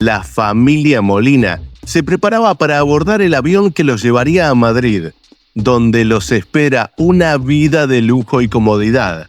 La familia Molina se preparaba para abordar el avión que los llevaría a Madrid, donde los espera una vida de lujo y comodidad.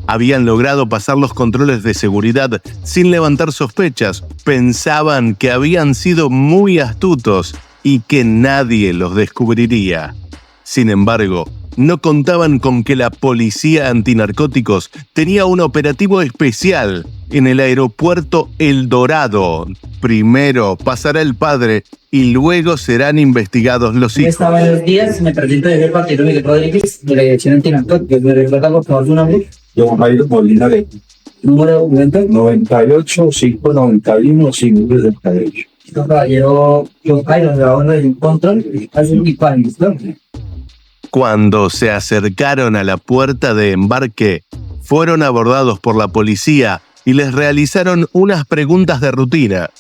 Habían logrado pasar los controles de seguridad sin levantar sospechas. Pensaban que habían sido muy astutos y que nadie los descubriría. Sin embargo, no contaban con que la policía antinarcóticos tenía un operativo especial en el aeropuerto El Dorado. Primero pasará el padre y luego serán investigados los hijos. Buenos días, me presento desde el partido Miguel Rodríguez de la Dirección Antinarcóticos. ¿Me recuerda por favor su nombre? Yo, Jairo Molina de Número de documento. 98 591 578. Caballero John Jairo, de la onda del control, hace un equipaje, ¿listo? Cuando se acercaron a la puerta de embarque, fueron abordados por la policía y les realizaron unas preguntas de rutina.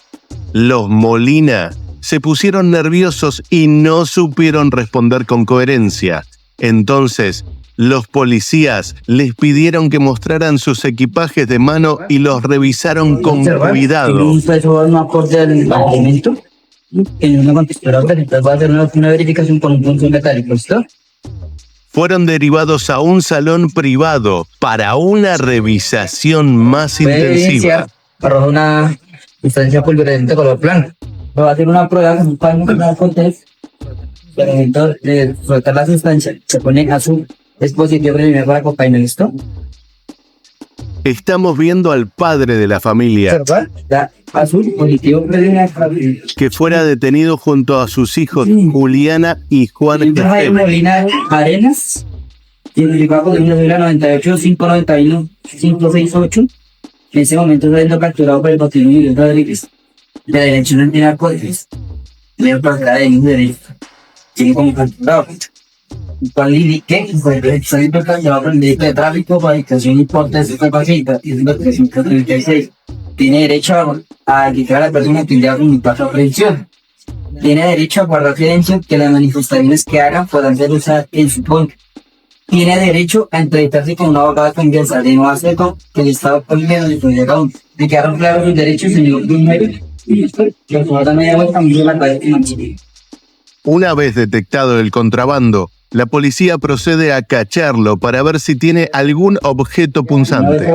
Los Molina se pusieron nerviosos y no supieron responder con coherencia. Entonces, los policías les pidieron que mostraran sus equipajes de mano y los revisaron con cuidado. ¿Usted no aporte al alimento? En una contestadora, entonces va a hacer una verificación con un punto metálico, ¿listo? Fueron derivados a un salón privado para una revisación más intensiva. Arroja una sustancia pulverescente color blanco. Va a hacer una prueba con un paño con test. Al momento de soltar la sustancia, se pone azul. Es positivo preliminar para cocaína, ¿listo? Estamos viendo al padre de la familia, azul, positivo preliminar para que fuera detenido junto a sus hijos Juliana y Juan Jairo Molina Arenas, identificado de 1998 591 568. En ese momento está siendo capturado por el partido Miguel Rodríguez de la Dirección Antinarcóticos. Le procede de derecho. Tiene como capturado. Juan Lili, que fue llevado por el delito de tráfico, fabricación y porte de estupefacientes y 336. Tiene derecho a quitar a la persona que le haga un plazo de aprehensión. Tiene derecho a guardar silencio que las manifestaciones que hagan puedan ser usadas en su contra. Tiene derecho a entrevistarse con una abogada confianza de no hacer que el Estado primero le puede dar un. Me quedaron claros sus derechos, señor primero. Y después, que por favor me vuelta también la calle financiera. Una vez detectado el contrabando, la policía procede a cacharlo para ver si tiene algún objeto punzante.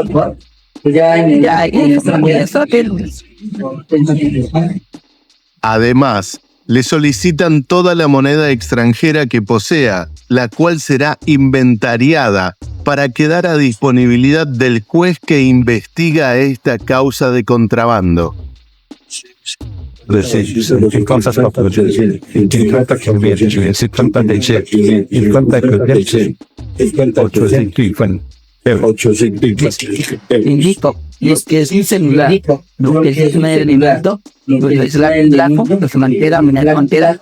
Además, le solicitan toda la moneda extranjera que posea, la cual será inventariada para quedar a disponibilidad del juez que investiga esta causa de contrabando. Listo. Y es que es un celular, lo que es un alimento, lo que es la blanco, lo que se mantiene la frontera,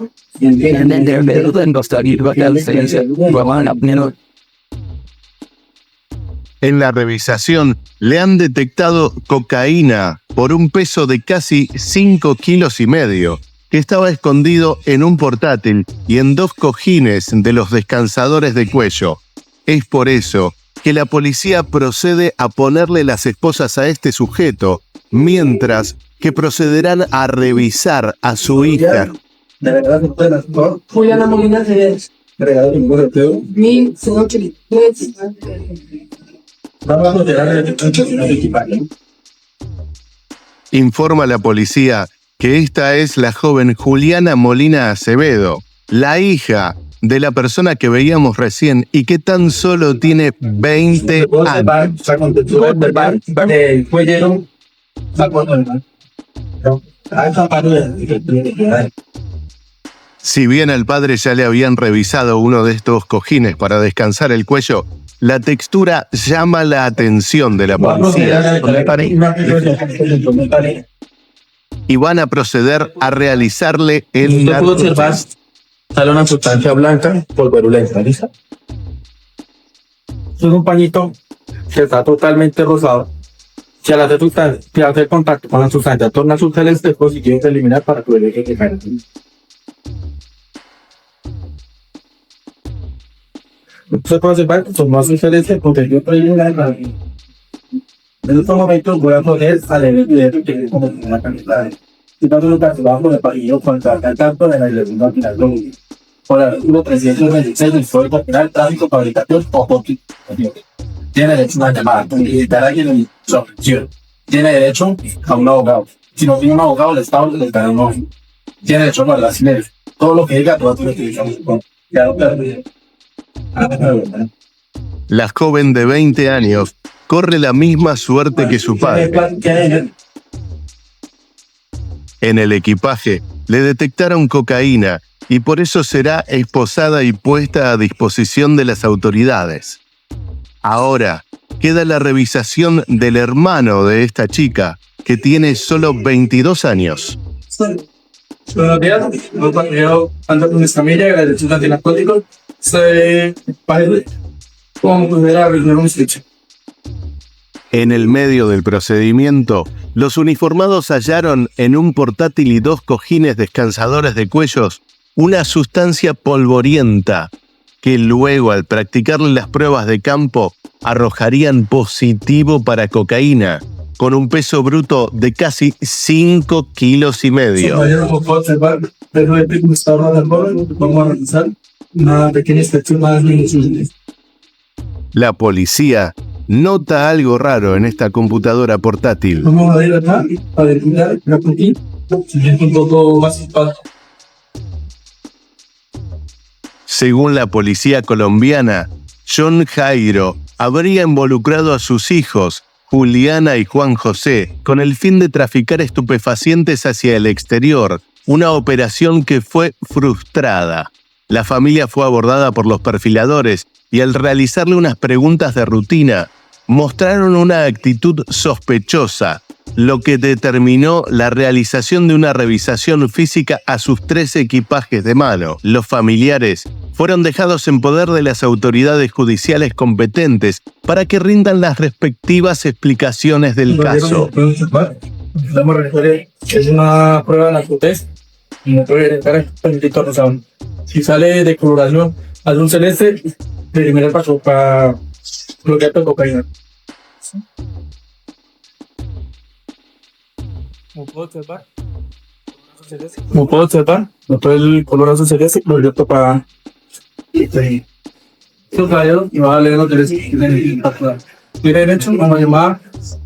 En la revisación le han detectado cocaína por un peso de casi 5,5 kilos, que estaba escondido en un portátil y en 2 cojines de los descansadores de cuello. Es por eso que la policía procede a ponerle las esposas a este sujeto, mientras que procederán a revisar a su hija. Juliana Molina se Regalo un correo. Informa la policía que esta es la joven Juliana Molina Acevedo, la hija de la persona que veíamos recién y que tan solo tiene 20 años. Si bien al padre ya le habían revisado uno de estos cojines para descansar el cuello, la textura llama la atención de la policía y van a proceder a realizarle el narcotest. Sale una sustancia blanca polverulenta, ¿lista? Es un pañito que está totalmente rosado. Si al hacer contacto con la sustancia torna azul celeste, pues si quieres eliminar para que lo deje que caiga. Se puede observar que son azul celeste porque yo estoy en la. En estos momentos voy a poner al evidente que es como una cantidad Estamos en un capturado por el país contra el tanto de la Dirección Nacional Dominicana. Por el artículo 326 del Código Penal, tráfico, fabricación o constitución. Tiene derecho a una llamada, militar a quien lo ofreció. Tiene derecho a un abogado. Si no tiene un abogado, el Estado le dará un abogado. Tiene derecho a guardar silencio. Todo lo que diga, toda tu utilizamos. Ya lo perdí. La joven de 20 años corre la misma suerte que su padre. En el equipaje le detectaron cocaína y por eso será esposada y puesta a disposición de las autoridades. Ahora queda la revisación del hermano de esta chica, que tiene solo 22 años. Buenos días, yo ando con mi familia, la Dirección Antinarcóticos. Soy padre con la reunión estrecha. En el medio del procedimiento, los uniformados hallaron en un portátil y 2 cojines descansadores de cuellos una sustancia polvorienta que luego, al practicarle las pruebas de campo, arrojarían positivo para cocaína, con un peso bruto de casi 5,5 kilos. Compañero, como puedo observar, pero el pico está ahora del borde, vamos a realizar una pequeña inspección más minuciosa. La policía nota algo raro en esta computadora portátil. Vamos a ir acá para depurar la puntilla, siguiendo un poco más espacio. Según la policía colombiana, John Jairo habría involucrado a sus hijos, Juliana y Juan José, con el fin de traficar estupefacientes hacia el exterior, una operación que fue frustrada. La familia fue abordada por los perfiladores y al realizarle unas preguntas de rutina, mostraron una actitud sospechosa, lo que determinó la realización de una revisación física a sus 3 equipajes de mano. Los familiares fueron dejados en poder de las autoridades judiciales competentes para que rindan las respectivas explicaciones del caso. Vamos a realizar es una prueba de narcotest y no puede detectar el detector rosado. Si sale de coloración azul celeste, eliminar el paso para bloquear la cocaína. Como puedo observar, notó el color azul celeste, lo abierto para subrayado y va a leer los derechos que tiene derecho a una llamada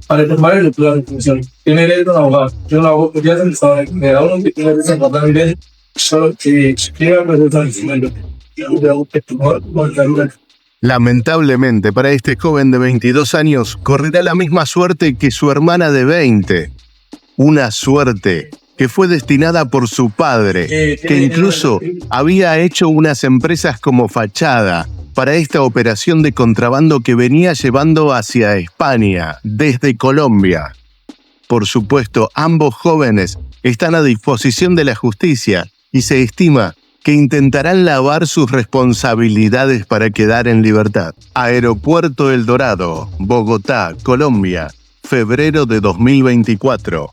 para informar y depurar la información. Tiene derecho a un abogado. Yo no hago ya se me da uno que tiene derecho a encontrar mi derecho, solo que escriba el resultado del instrumento. Lamentablemente para este joven de 22 años correrá la misma suerte que su hermana de 20. Una suerte que fue destinada por su padre, que incluso había hecho unas empresas como fachada para esta operación de contrabando que venía llevando hacia España, desde Colombia. Por supuesto, ambos jóvenes están a disposición de la justicia y se estima que intentarán lavar sus responsabilidades para quedar en libertad. Aeropuerto El Dorado, Bogotá, Colombia, febrero de 2024.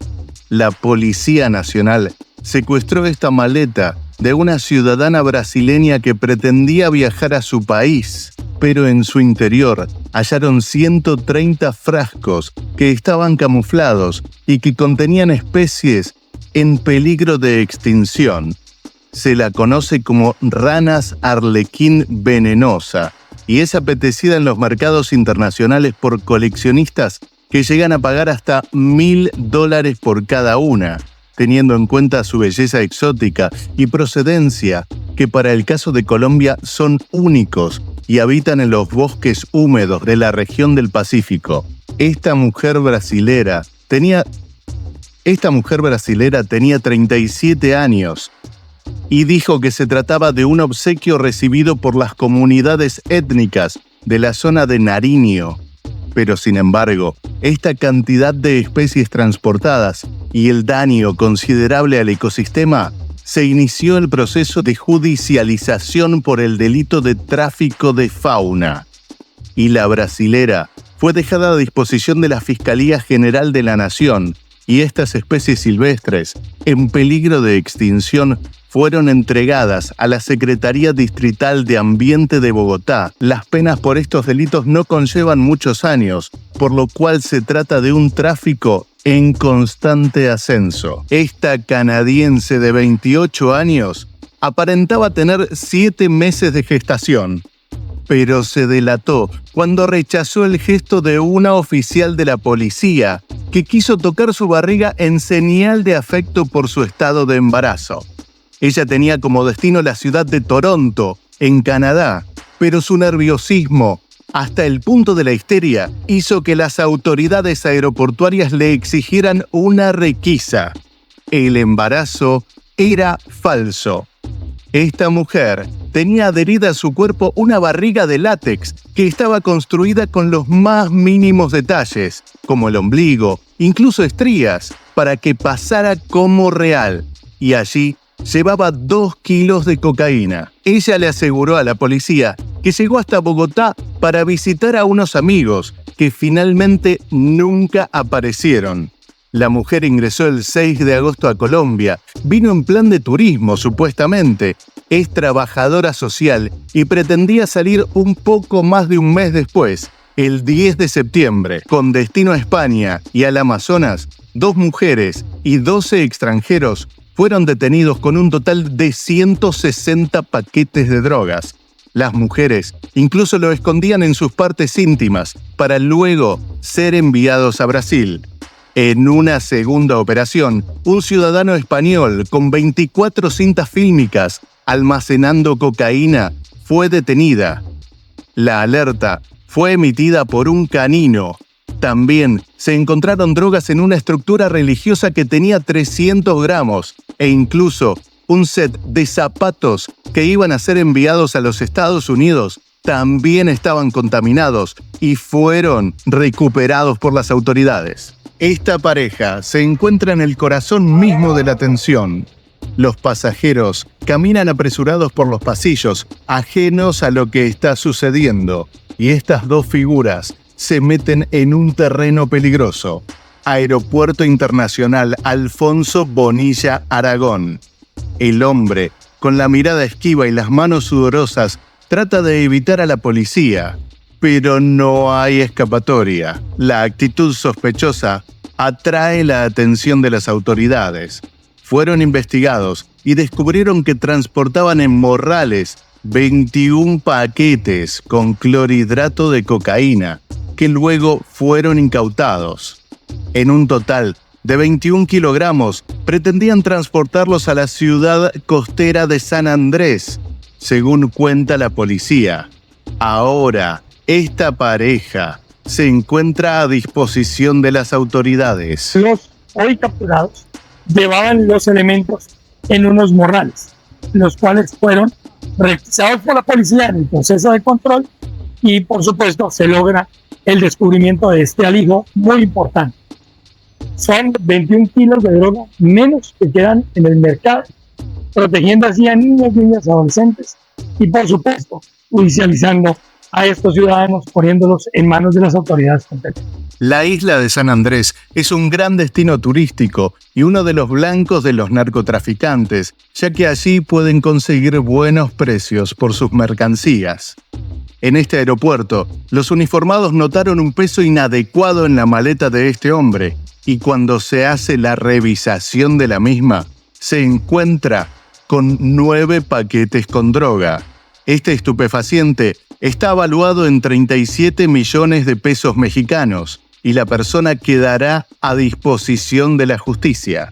La Policía Nacional secuestró esta maleta de una ciudadana brasileña que pretendía viajar a su país, pero en su interior hallaron 130 frascos que estaban camuflados y que contenían especies en peligro de extinción. Se la conoce como ranas arlequín venenosa y es apetecida en los mercados internacionales por coleccionistas que llegan a pagar hasta $1.000 por cada una, teniendo en cuenta su belleza exótica y procedencia, que para el caso de Colombia son únicos y habitan en los bosques húmedos de la región del Pacífico. Esta mujer brasilera tenía 37 años y dijo que se trataba de un obsequio recibido por las comunidades étnicas de la zona de Nariño. Pero sin embargo, esta cantidad de especies transportadas y el daño considerable al ecosistema, se inició el proceso de judicialización por el delito de tráfico de fauna. Y la brasilera fue dejada a disposición de la Fiscalía General de la Nación, y estas especies silvestres, en peligro de extinción, fueron entregadas a la Secretaría Distrital de Ambiente de Bogotá. Las penas por estos delitos no conllevan muchos años, por lo cual se trata de un tráfico en constante ascenso. Esta canadiense de 28 años aparentaba tener 7 meses de gestación, pero se delató cuando rechazó el gesto de una oficial de la policía que quiso tocar su barriga en señal de afecto por su estado de embarazo. Ella tenía como destino la ciudad de Toronto, en Canadá, pero su nerviosismo, hasta el punto de la histeria, hizo que las autoridades aeroportuarias le exigieran una requisa. El embarazo era falso. Esta mujer tenía adherida a su cuerpo una barriga de látex que estaba construida con los más mínimos detalles, como el ombligo, incluso estrías, para que pasara como real. Y allí llevaba 2 kilos de cocaína. Ella le aseguró a la policía que llegó hasta Bogotá para visitar a unos amigos que finalmente nunca aparecieron. La mujer ingresó el 6 de agosto a Colombia, vino en plan de turismo supuestamente, es trabajadora social y pretendía salir un poco más de un mes después, el 10 de septiembre, con destino a España y al Amazonas. 2 mujeres y 12 extranjeros fueron detenidos con un total de 160 paquetes de drogas. Las mujeres incluso lo escondían en sus partes íntimas para luego ser enviados a Brasil. En una segunda operación, un ciudadano español con 24 cintas fílmicas almacenando cocaína fue detenida. La alerta fue emitida por un canino. También se encontraron drogas en una estructura religiosa que tenía 300 gramos e incluso un set de zapatos que iban a ser enviados a los Estados Unidos también estaban contaminados y fueron recuperados por las autoridades. Esta pareja se encuentra en el corazón mismo de la tensión. Los pasajeros caminan apresurados por los pasillos, ajenos a lo que está sucediendo, y estas 2 figuras se meten en un terreno peligroso. Aeropuerto Internacional Alfonso Bonilla Aragón. El hombre, con la mirada esquiva y las manos sudorosas, trata de evitar a la policía, pero no hay escapatoria. La actitud sospechosa atrae la atención de las autoridades. Fueron investigados y descubrieron que transportaban en morrales 21 paquetes con clorhidrato de cocaína, que luego fueron incautados. En un total de 21 kilogramos, pretendían transportarlos a la ciudad costera de San Andrés, según cuenta la policía. Ahora, esta pareja se encuentra a disposición de las autoridades. Los hoy capturados llevaban los elementos en unos morrales, los cuales fueron requisados por la policía en el proceso de control y, por supuesto, se logra el descubrimiento de este alijo muy importante. Son 21 kilos de droga menos que quedan en el mercado, protegiendo así a niños, niñas, adolescentes y, por supuesto, judicializando a estos ciudadanos, poniéndolos en manos de las autoridades competentes. La isla de San Andrés es un gran destino turístico y uno de los blancos de los narcotraficantes, ya que allí pueden conseguir buenos precios por sus mercancías. En este aeropuerto, los uniformados notaron un peso inadecuado en la maleta de este hombre y cuando se hace la revisación de la misma, se encuentra con 9 paquetes con droga. Este estupefaciente está valuado en 37 millones de pesos mexicanos y la persona quedará a disposición de la justicia.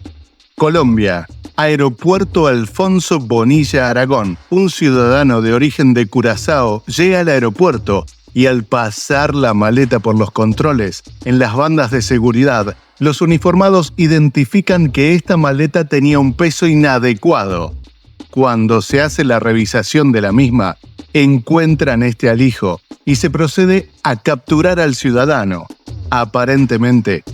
Colombia. Aeropuerto Alfonso Bonilla Aragón. Un ciudadano de origen de Curazao llega al aeropuerto y al pasar la maleta por los controles en las bandas de seguridad, los uniformados identifican que esta maleta tenía un peso inadecuado. Cuando se hace la revisación de la misma, encuentran este alijo y se procede a capturar al ciudadano. Aparentemente,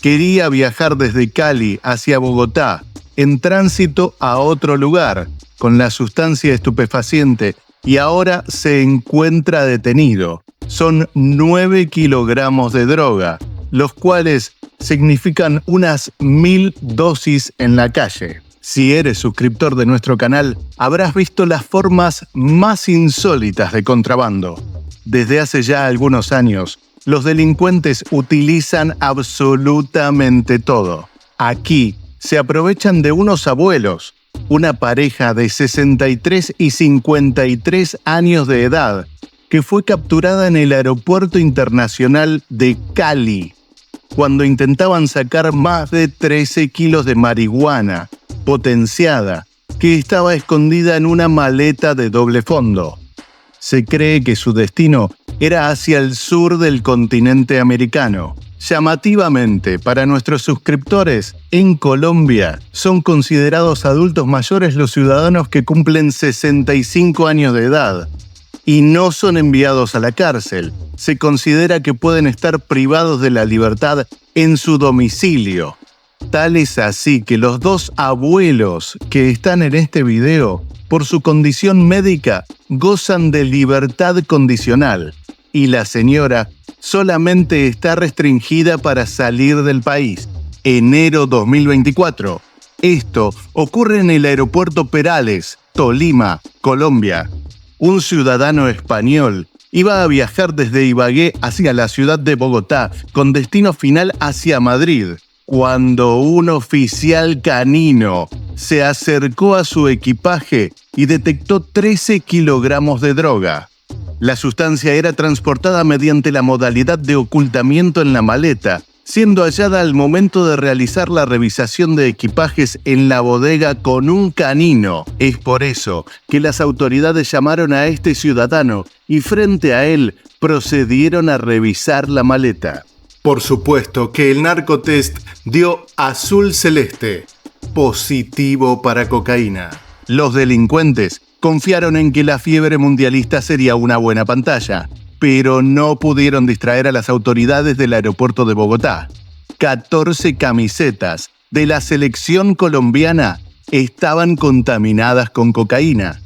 quería viajar desde Cali hacia Bogotá, en tránsito a otro lugar, con la sustancia estupefaciente, y ahora se encuentra detenido. Son 9 kilogramos de droga, los cuales significan unas 1000 dosis en la calle. Si eres suscriptor de nuestro canal, habrás visto las formas más insólitas de contrabando. Desde hace ya algunos años, Los delincuentes utilizan absolutamente todo. Aquí se aprovechan de unos abuelos, una pareja de 63 y 53 años de edad, que fue capturada en el Aeropuerto Internacional de Cali, cuando intentaban sacar más de 13 kilos de marihuana potenciada, que estaba escondida en una maleta de doble fondo. Se cree que su destino era hacia el sur del continente americano. Llamativamente, para nuestros suscriptores, en Colombia son considerados adultos mayores los ciudadanos que cumplen 65 años de edad y no son enviados a la cárcel. Se considera que pueden estar privados de la libertad en su domicilio. Tal es así que los dos abuelos que están en este video, por su condición médica, gozan de libertad condicional y la señora solamente está restringida para salir del país. Enero 2024. Esto ocurre en el aeropuerto Perales, Tolima, Colombia. Un ciudadano español iba a viajar desde Ibagué hacia la ciudad de Bogotá, con destino final hacia Madrid, cuando un oficial canino se acercó a su equipaje y detectó 13 kilogramos de droga. La sustancia era transportada mediante la modalidad de ocultamiento en la maleta, siendo hallada al momento de realizar la revisación de equipajes en la bodega con un canino. Es por eso que las autoridades llamaron a este ciudadano y frente a él procedieron a revisar la maleta. Por supuesto que el narcotest dio azul celeste, positivo para cocaína. Los delincuentes confiaron en que la fiebre mundialista sería una buena pantalla, pero no pudieron distraer a las autoridades del aeropuerto de Bogotá. 14 camisetas de la selección colombiana estaban contaminadas con cocaína.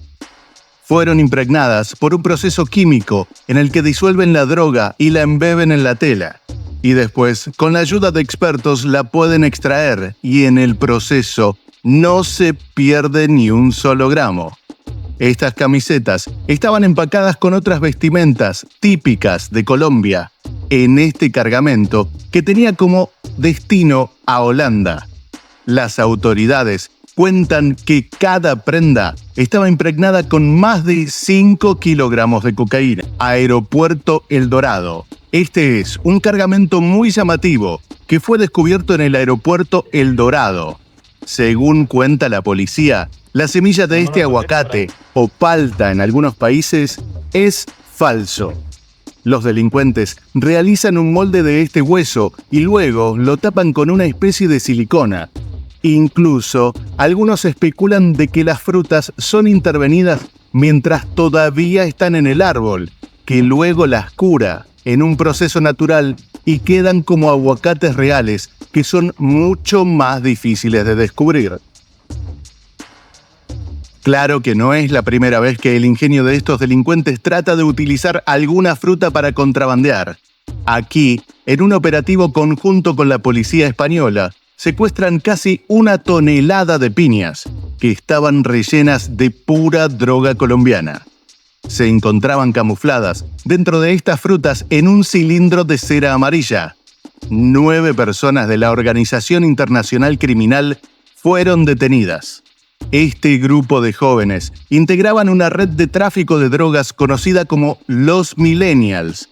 Fueron impregnadas por un proceso químico en el que disuelven la droga y la embeben en la tela. Y después, con la ayuda de expertos, la pueden extraer y en el proceso no se pierde ni un solo gramo. Estas camisetas estaban empacadas con otras vestimentas típicas de Colombia en este cargamento que tenía como destino a Holanda. Las autoridades cuentan que cada prenda estaba impregnada con más de 5 kilogramos de cocaína. Aeropuerto El Dorado. Este es un cargamento muy llamativo que fue descubierto en el aeropuerto El Dorado. Según cuenta la policía, la semilla de este aguacate, o palta en algunos países, es falso. Los delincuentes realizan un molde de este hueso y luego lo tapan con una especie de silicona. Incluso, algunos especulan de que las frutas son intervenidas mientras todavía están en el árbol, que luego las cura en un proceso natural y quedan como aguacates reales, que son mucho más difíciles de descubrir. Claro que no es la primera vez que el ingenio de estos delincuentes trata de utilizar alguna fruta para contrabandear. Aquí, en un operativo conjunto con la policía española, secuestran casi 1 tonelada de piñas, que estaban rellenas de pura droga colombiana. Se encontraban camufladas dentro de estas frutas en un cilindro de cera amarilla. 9 personas de la organización internacional criminal fueron detenidas. Este grupo de jóvenes integraban una red de tráfico de drogas conocida como los Millennials.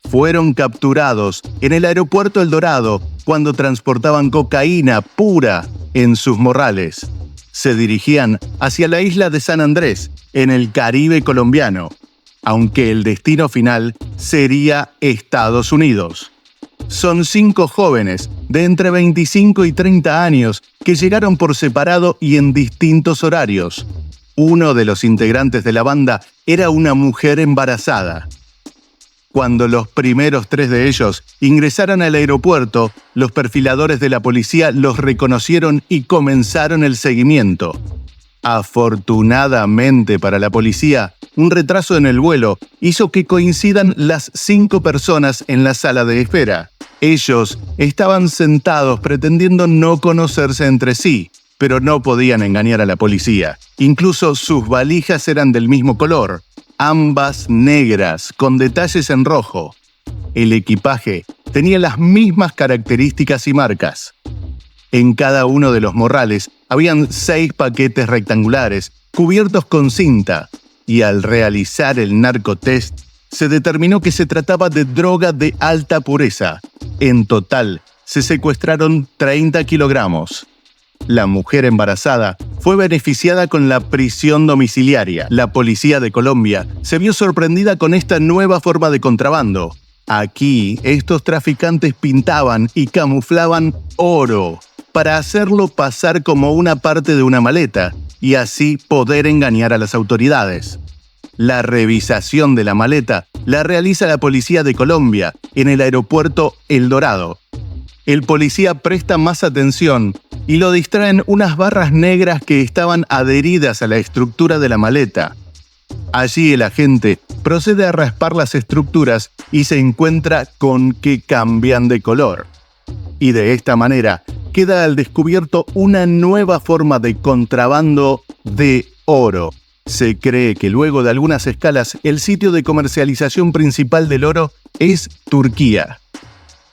Fueron capturados en el aeropuerto El Dorado cuando transportaban cocaína pura en sus morrales. Se dirigían hacia la isla de San Andrés, en el Caribe colombiano, aunque el destino final sería Estados Unidos. Son 5 jóvenes de entre 25 y 30 años que llegaron por separado y en distintos horarios. Uno de los integrantes de la banda era una mujer embarazada. Cuando los primeros 3 de ellos ingresaron al aeropuerto, los perfiladores de la policía los reconocieron y comenzaron el seguimiento. Afortunadamente para la policía, un retraso en el vuelo hizo que coincidan las 5 personas en la sala de espera. Ellos estaban sentados pretendiendo no conocerse entre sí, pero no podían engañar a la policía. Incluso sus valijas eran del mismo color, ambas negras, con detalles en rojo. El equipaje tenía las mismas características y marcas. En cada uno de los morrales habían 6 paquetes rectangulares cubiertos con cinta, y al realizar el narcotest se determinó que se trataba de droga de alta pureza. En total, se secuestraron 30 kilogramos. La mujer embarazada fue beneficiada con la prisión domiciliaria. La policía de Colombia se vio sorprendida con esta nueva forma de contrabando. Aquí, estos traficantes pintaban y camuflaban oro para hacerlo pasar como una parte de una maleta y así poder engañar a las autoridades. La revisación de la maleta la realiza la policía de Colombia en el aeropuerto El Dorado. El policía presta más atención y lo distraen unas barras negras que estaban adheridas a la estructura de la maleta. Allí el agente procede a raspar las estructuras y se encuentra con que cambian de color. Y de esta manera queda al descubierto una nueva forma de contrabando de oro. Se cree que luego de algunas escalas el sitio de comercialización principal del oro es Turquía.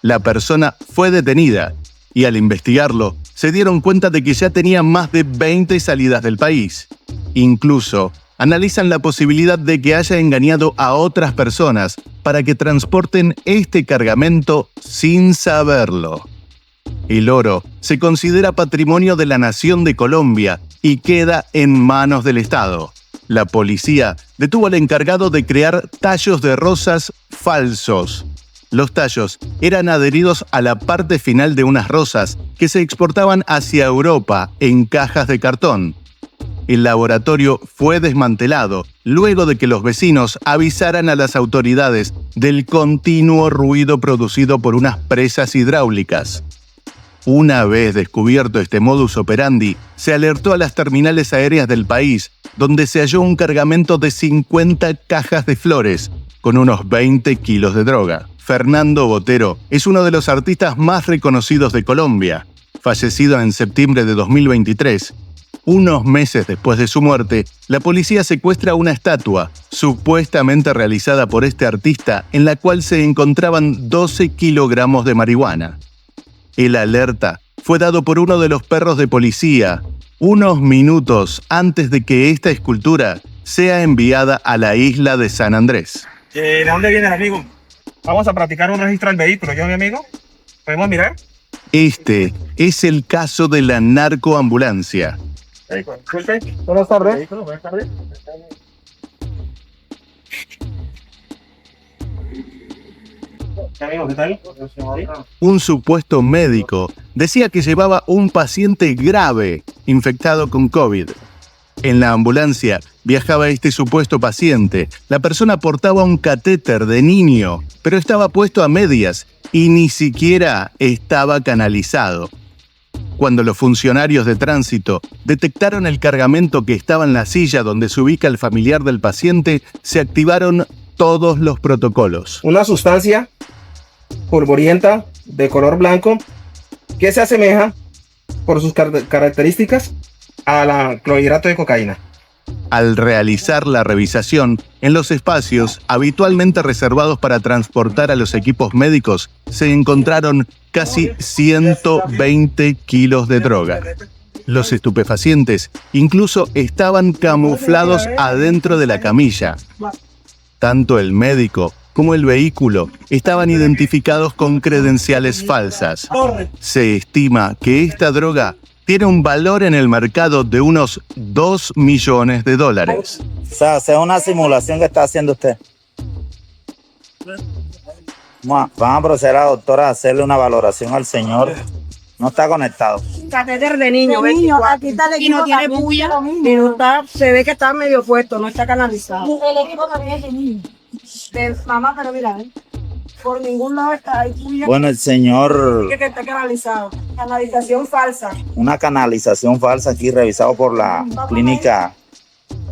La persona fue detenida y al investigarlo se dieron cuenta de que ya tenía más de 20 salidas del país. Incluso analizan la posibilidad de que haya engañado a otras personas para que transporten este cargamento sin saberlo. El oro se considera patrimonio de la nación de Colombia y queda en manos del Estado. La policía detuvo al encargado de crear tallos de rosas falsos. Los tallos eran adheridos a la parte final de unas rosas que se exportaban hacia Europa en cajas de cartón. El laboratorio fue desmantelado luego de que los vecinos avisaran a las autoridades del continuo ruido producido por unas presas hidráulicas. Una vez descubierto este modus operandi, se alertó a las terminales aéreas del país, donde se halló un cargamento de 50 cajas de flores, con unos 20 kilos de droga. Fernando Botero es uno de los artistas más reconocidos de Colombia. Fallecido en septiembre de 2023, unos meses después de su muerte, la policía secuestra una estatua, supuestamente realizada por este artista, en la cual se encontraban 12 kilogramos de marihuana. El alerta fue dado por uno de los perros de policía, unos minutos antes de que esta escultura sea enviada a la isla de San Andrés. ¿De dónde viene el amigo? Vamos a practicar un registro del vehículo, ¿yo, mi amigo? ¿Podemos mirar? Este es el caso de la narcoambulancia. Buenas tardes. Amigo, ¿qué tal? Un supuesto médico decía que llevaba un paciente grave infectado con COVID. En la ambulancia viajaba este supuesto paciente. La persona portaba un catéter de niño, pero estaba puesto a medias y ni siquiera estaba canalizado. Cuando los funcionarios de tránsito detectaron el cargamento que estaba en la silla donde se ubica el familiar del paciente, se activaron todos los protocolos. Una sustancia polvorienta de color blanco que se asemeja por sus características a la clorhidrato de cocaína. Al realizar la revisación, en los espacios habitualmente reservados para transportar a los equipos médicos, se encontraron casi 120 kilos de droga. Los estupefacientes incluso estaban camuflados adentro de la camilla. Tanto el médico como el vehículo estaban identificados con credenciales falsas. Se estima que esta droga tiene un valor en el mercado de unos $2 millones. O sea, es una simulación que está haciendo usted. Van a proceder a la doctora a hacerle una valoración al señor. No está conectado. Catéter de niño, aquí está el equipo, y no tiene bulla, y no está, se ve que está medio puesto, no está canalizado. El equipo también es de niño. De mamá, pero mira, por ningún lado está ahí bulla. Bueno, el señor... Que está canalizado. Canalización falsa. Una canalización falsa aquí revisado por la clínica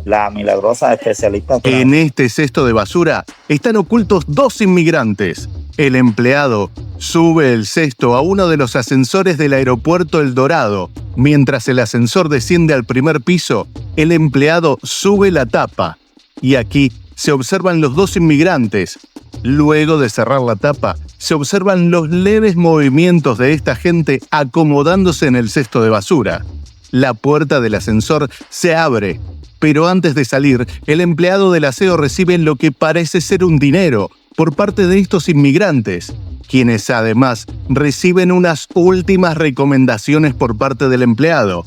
La Milagrosa, especialista. En este cesto de basura están ocultos 2 inmigrantes. El empleado sube el cesto a uno de los ascensores del aeropuerto El Dorado. Mientras el ascensor desciende al primer piso, el empleado sube la tapa. Y aquí se observan los 2 inmigrantes, Luego de cerrar la tapa, se observan los leves movimientos de esta gente acomodándose en el cesto de basura. La puerta del ascensor se abre, pero antes de salir, el empleado del aseo recibe lo que parece ser un dinero por parte de estos inmigrantes, quienes además reciben unas últimas recomendaciones por parte del empleado.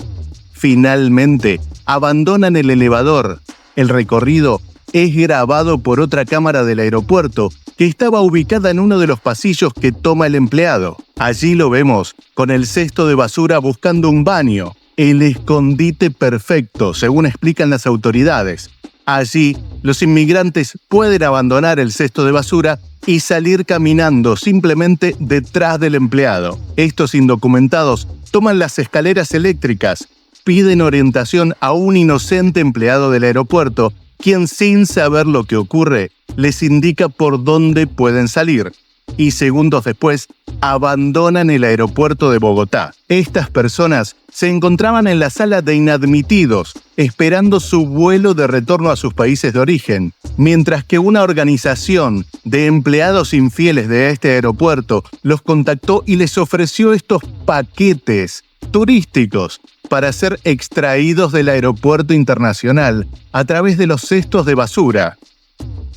Finalmente, abandonan el elevador. El recorrido es grabado por otra cámara del aeropuerto que estaba ubicada en uno de los pasillos que toma el empleado. Allí lo vemos con el cesto de basura buscando un baño, el escondite perfecto, según explican las autoridades. Allí, los inmigrantes pueden abandonar el cesto de basura y salir caminando simplemente detrás del empleado. Estos indocumentados toman las escaleras eléctricas, piden orientación a un inocente empleado del aeropuerto, quien sin saber lo que ocurre, les indica por dónde pueden salir. Y segundos después, abandonan el aeropuerto de Bogotá. Estas personas se encontraban en la sala de inadmitidos, esperando su vuelo de retorno a sus países de origen, mientras que una organización de empleados infieles de este aeropuerto los contactó y les ofreció estos paquetes turísticos para ser extraídos del aeropuerto internacional a través de los cestos de basura.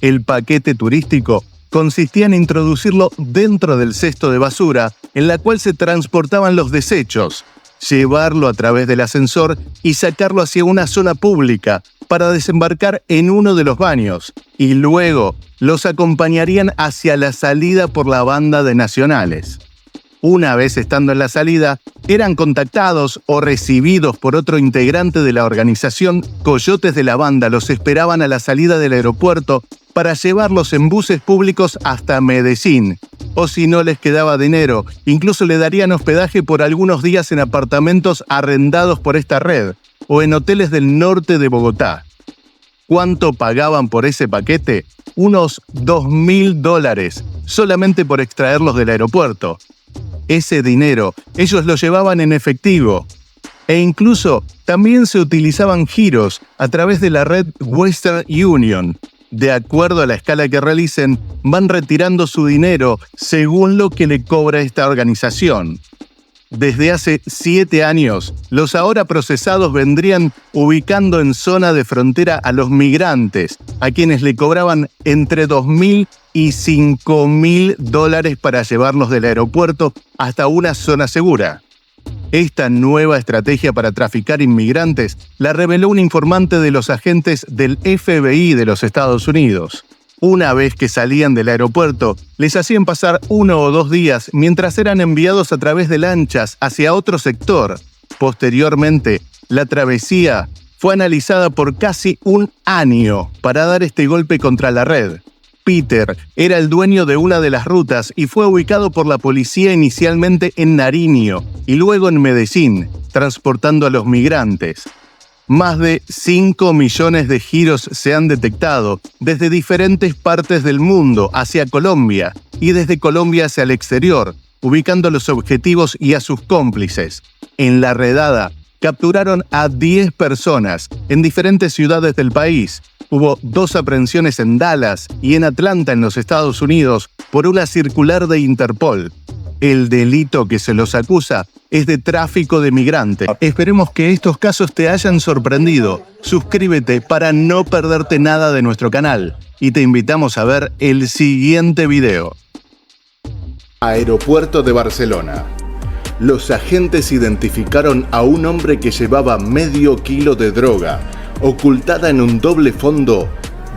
El paquete turístico consistía en introducirlo dentro del cesto de basura en la cual se transportaban los desechos, llevarlo a través del ascensor y sacarlo hacia una zona pública para desembarcar en uno de los baños, y luego los acompañarían hacia la salida por la banda de nacionales. Una vez estando en la salida, eran contactados o recibidos por otro integrante de la organización. Coyotes de la banda los esperaban a la salida del aeropuerto para llevarlos en buses públicos hasta Medellín. O si no les quedaba dinero, incluso le darían hospedaje por algunos días en apartamentos arrendados por esta red o en hoteles del norte de Bogotá. ¿Cuánto pagaban por ese paquete? Unos $2.000 solamente por extraerlos del aeropuerto. Ese dinero ellos lo llevaban en efectivo e incluso también se utilizaban giros a través de la red Western Union. De acuerdo a la escala que realicen, van retirando su dinero según lo que le cobra esta organización. Desde hace 7 años, los ahora procesados vendrían ubicando en zona de frontera a los migrantes, a quienes le cobraban entre $2.000 y $5.000 para llevarlos del aeropuerto hasta una zona segura. Esta nueva estrategia para traficar inmigrantes la reveló un informante de los agentes del FBI de los Estados Unidos. Una vez que salían del aeropuerto, les hacían pasar 1 o 2 días mientras eran enviados a través de lanchas hacia otro sector. Posteriormente, la travesía fue analizada por casi 1 año para dar este golpe contra la red. Peter era el dueño de una de las rutas y fue ubicado por la policía inicialmente en Nariño y luego en Medellín, transportando a los migrantes. Más de 5 millones de giros se han detectado desde diferentes partes del mundo hacia Colombia y desde Colombia hacia el exterior, ubicando los objetivos y a sus cómplices. En la redada, capturaron a 10 personas en diferentes ciudades del país. Hubo 2 aprehensiones en Dallas y en Atlanta, en los Estados Unidos, por una circular de Interpol. El delito que se los acusa es de tráfico de migrantes. Esperemos que estos casos te hayan sorprendido. Suscríbete para no perderte nada de nuestro canal y te invitamos a ver el siguiente video. Aeropuerto de Barcelona. Los agentes identificaron a un hombre que llevaba medio kilo de droga ocultada en un doble fondo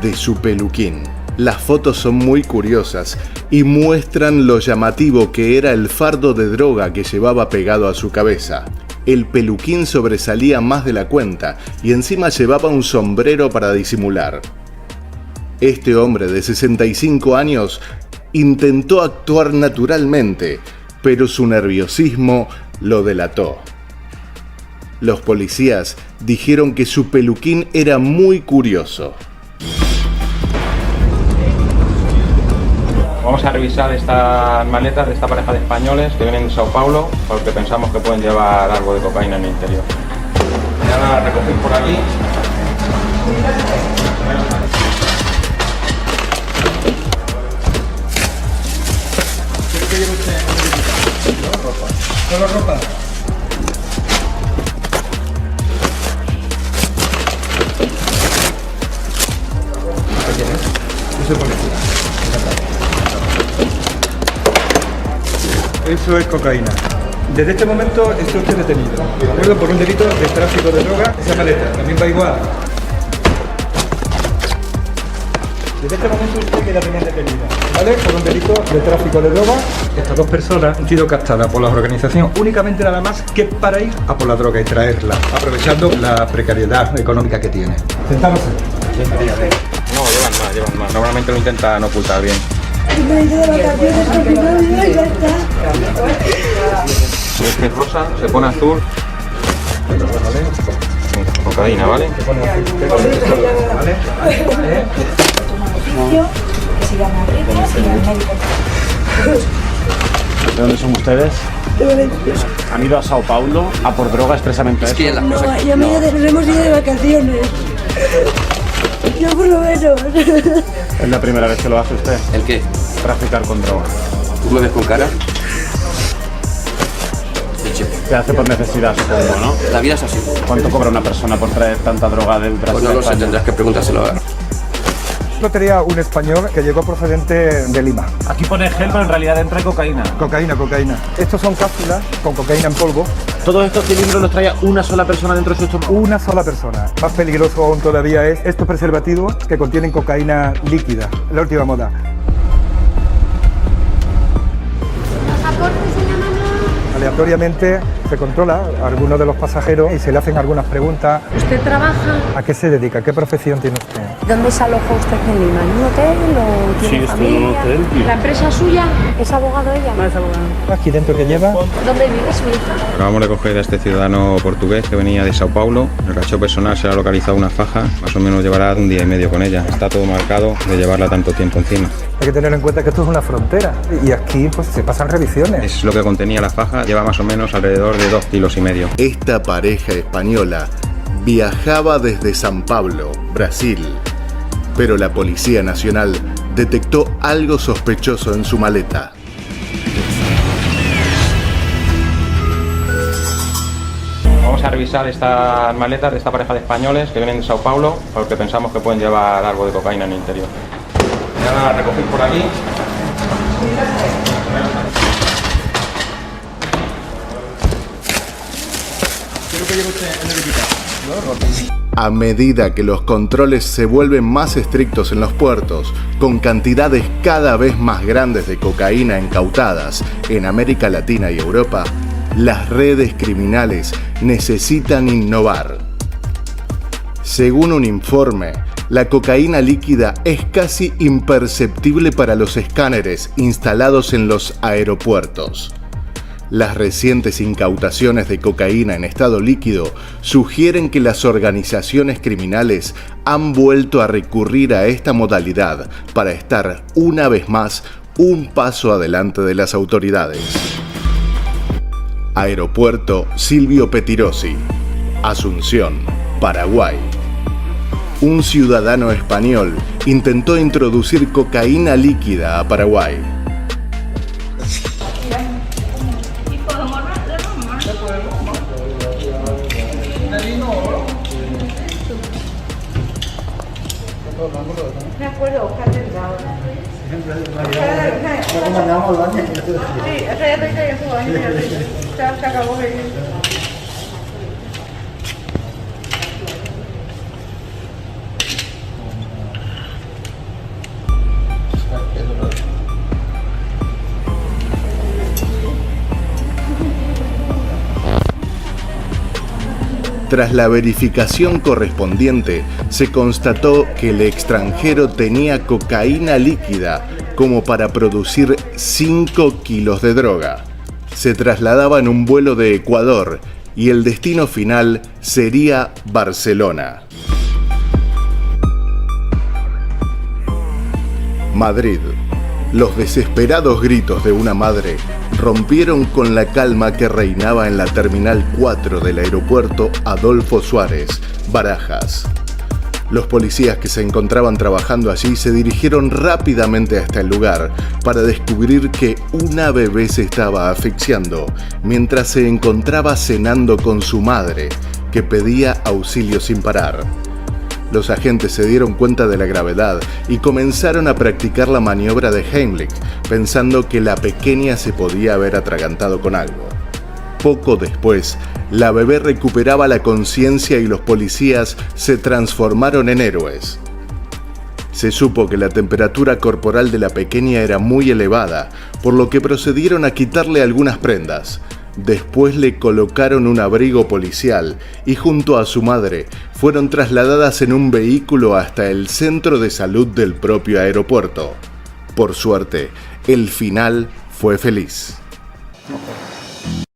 de su peluquín. Las fotos son muy curiosas y muestran lo llamativo que era el fardo de droga que llevaba pegado a su cabeza. El peluquín sobresalía más de la cuenta y encima llevaba un sombrero para disimular. Este hombre de 65 años intentó actuar naturalmente, pero su nerviosismo lo delató. Los policías dijeron que su peluquín era muy curioso. Vamos a revisar estas maletas de esta pareja de españoles que vienen de Sao Paulo porque pensamos que pueden llevar algo de cocaína en el interior. Ya la recogéis por aquí. color ropa. ¿Qué tienes? Yo soy policía. Eso es cocaína. Desde este momento está usted detenido, ¿de acuerdo? Por un delito de tráfico de droga. Esa maleta también va igual. Desde este momento usted queda también detenida, ¿vale? Por un delito de tráfico de droga. Estas dos personas han sido captadas por la organización únicamente nada más que para ir a por la droga y traerla, aprovechando la precariedad económica que tiene. Sentámonos. No, llevan más. Normalmente lo intentan ocultar bien. Es rosa, se pone azul. Cocaína, ¿vale? ¿De dónde son ustedes? ¿Han ido a Sao Paulo a por droga expresamente? No, nos hemos ido de vacaciones. Yo por lo menos. ¿Es la primera vez que lo hace usted? ¿El qué? Traficar con droga. ¿Tú me ves con cara? Se hace por necesidad, supongo, ¿no? La vida es así. ¿Cuánto cobra una persona por traer tanta droga del Brasil? Pues no lo sé, tendrás que preguntárselo a... Yo tenía un español que llegó procedente de Lima. Aquí pone gel, pero en realidad entra cocaína. Cocaína. Estos son cápsulas con cocaína en polvo. ¿Todos estos cilindros los traía una sola persona dentro de su estómago? Una sola persona. Más peligroso aún todavía es estos preservativos que contienen cocaína líquida, la última moda. Aleatoriamente se controla a algunos de los pasajeros y se le hacen algunas preguntas. ¿Usted trabaja? ¿A qué se dedica? ¿Qué profesión tiene usted? ¿Dónde se aloja usted en Lima? ¿En un hotel o tiene familia? En un hotel. ¿La empresa suya? ¿Es abogado ella? No es abogado. Aquí dentro que lleva. ¿Dónde vive su hija? Acabamos de coger a este ciudadano portugués que venía de Sao Paulo. En el rastreo personal se le ha localizado una faja, más o menos llevará 1 día y medio con ella. Está todo marcado de llevarla tanto tiempo encima. Hay que tener en cuenta que esto es una frontera y aquí pues se pasan revisiones. Es lo que contenía la faja, lleva más o menos alrededor de 2,5 kilos. Esta pareja española viajaba desde San Pablo, Brasil, pero la Policía Nacional detectó algo sospechoso en su maleta. Vamos a revisar estas maletas de esta pareja de españoles que vienen de Sao Paulo porque pensamos que pueden llevar algo de cocaína en el interior. Voy a recoger por aquí. A medida que los controles se vuelven más estrictos en los puertos, con cantidades cada vez más grandes de cocaína incautadas en América Latina y Europa, las redes criminales necesitan innovar. Según un informe, la cocaína líquida es casi imperceptible para los escáneres instalados en los aeropuertos. Las recientes incautaciones de cocaína en estado líquido sugieren que las organizaciones criminales han vuelto a recurrir a esta modalidad para estar una vez más un paso adelante de las autoridades. Aeropuerto Silvio Pettirossi, Asunción, Paraguay. Un ciudadano español intentó introducir cocaína líquida a Paraguay. Me acuerdo, Oscar Delgado. Sí, esa ya te cae su año. Se acabó de ir. Tras la verificación correspondiente, se constató que el extranjero tenía cocaína líquida como para producir 5 kilos de droga. Se trasladaba en un vuelo de Ecuador y el destino final sería Barcelona. Madrid. Los desesperados gritos de una madre rompieron con la calma que reinaba en la Terminal 4 del aeropuerto Adolfo Suárez, Barajas. Los policías que se encontraban trabajando allí se dirigieron rápidamente hasta el lugar para descubrir que una bebé se estaba asfixiando mientras se encontraba cenando con su madre, que pedía auxilio sin parar. Los agentes se dieron cuenta de la gravedad y comenzaron a practicar la maniobra de Heimlich, pensando que la pequeña se podía haber atragantado con algo. Poco después, la bebé recuperaba la conciencia y los policías se transformaron en héroes. Se supo que la temperatura corporal de la pequeña era muy elevada, por lo que procedieron a quitarle algunas prendas. Después le colocaron un abrigo policial y junto a su madre fueron trasladadas en un vehículo hasta el centro de salud del propio aeropuerto. Por suerte, el final fue feliz.